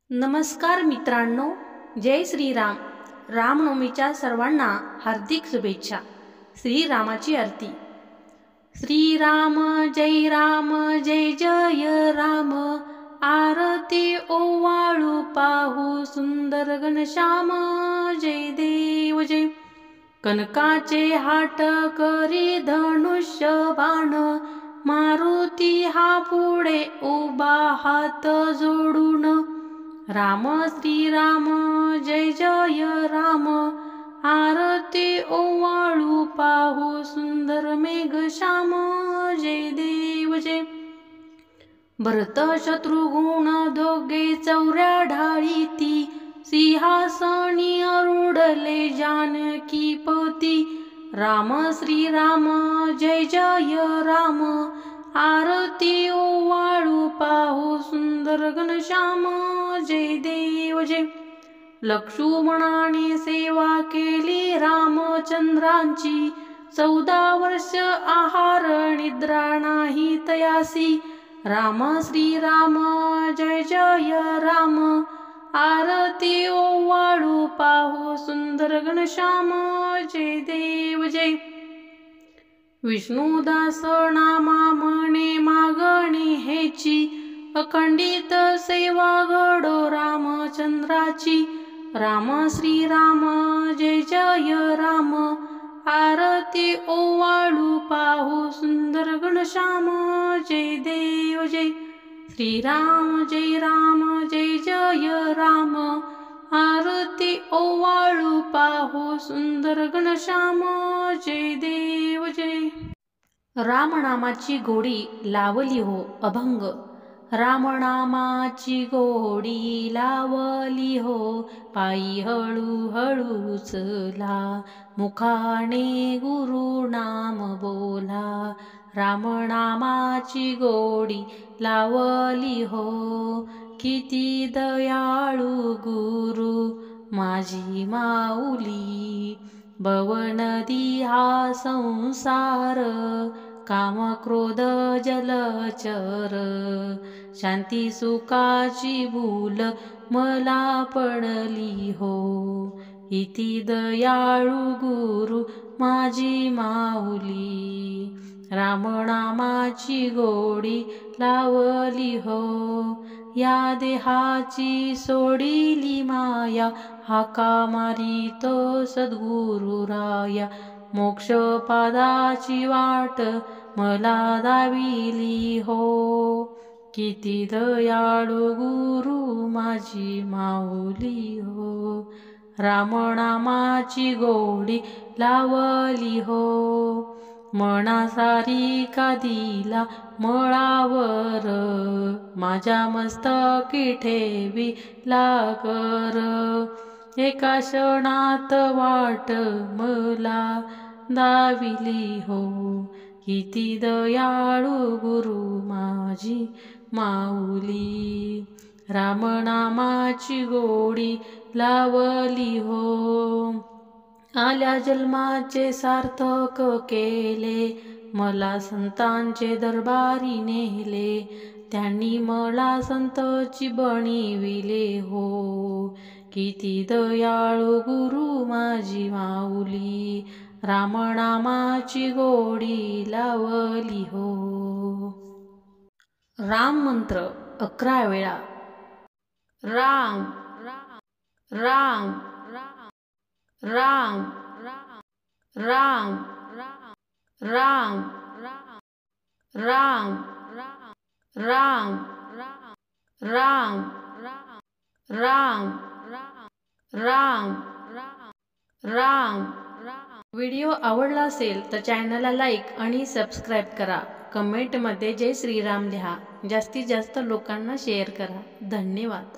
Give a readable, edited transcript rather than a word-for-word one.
नमस्कार मित्रांनो, जय श्रीराम। रामनवमीच्या सर्वांना हार्दिक शुभेच्छा। श्रीरामाची आरती। श्रीराम जय जय राम, आरती ओवाळू पाहू सुंदर घनश्याम। जय देव जय। कनकाचे हाट करी धनुष्य बाण, मारुती हा पुढे उभा हात जोडून। राम श्रीराम जय जय राम, आरती ओवाळू पाहू सुंदर मेघश्याम। जय देव जय। भरत शत्रुघ्न दोघे चौऱ्या ढाळीती, सिंहासनी आरूढले जानकी पती। राम श्रीराम जय जय राम, आरती ओवाळू पाहू सुंदर घनश्याम। जय देव जय। लक्ष्मणाने सेवा केली रामचंद्रांची, 14 वर्ष आहार निद्रा नाही तयासी। राम श्रीराम जय जय राम, आरती ओवाळू पाहू सुंदर घनश्याम। जय देव जय। विष्णुदास नामा म्हणे मागणी हेची, अखंडित सेवा घडो रामचंद्राची। राम श्रीराम जय जय राम, आरती ओवाळू पाहू सुंदर घनश्याम। जय देव जय। श्रीराम जय जय राम, आरती ओवाळू पाहू सुंदर घनश्याम। जय देव जय। रामनामाची गोडी लावली हो अभंग, रामनामाची गोडी लावली हो पायी हळूहळू चला, मुखाने गुरुनाम बोला। रामनामाची गोडी लावली हो, किती दयाळू गुरु माझी माऊली। भवनदी हा संसार, काम क्रोध जलचर, शांती सुखाची भूल मला पडली हो। किती दयाळू गुरु माझी माऊली, रामनामाची गोडी लावली हो। या देहाची सोडिली माया, हाका मारितो सद्गुरु राया। मोक्षपादाची वाट मला दाविली हो, किती दयाळू गुरु माझी माऊली हो। रामनामाची गोडी लावली हो, मनासारी का दिला मळावर, माझ्या मस्तकी ठेविला कर। एका क्षणात वाट मला दाविली हो, किती दयाळू गुरु माझी माऊली। रामनामाची गोडी लावली हो, आल्या जन्माचे सार्थक केले, मला संतांचे दरबारी नेले। त्यांनी मला संतची बनविले हो, किती दयाळू गुरु माझी माऊली। रामनामाची गोडी लावली हो। राम मंत्र 11 वेळा। राम राम राम राम राम राम राम राम राम राम राम। व्हिडिओ आवडला असेल तर चॅनलला लाईक आणि सबस्क्राईब करा। कमेंटमध्ये जय श्रीराम लिहा। जास्तीत जास्त लोकांना शेअर करा। धन्यवाद।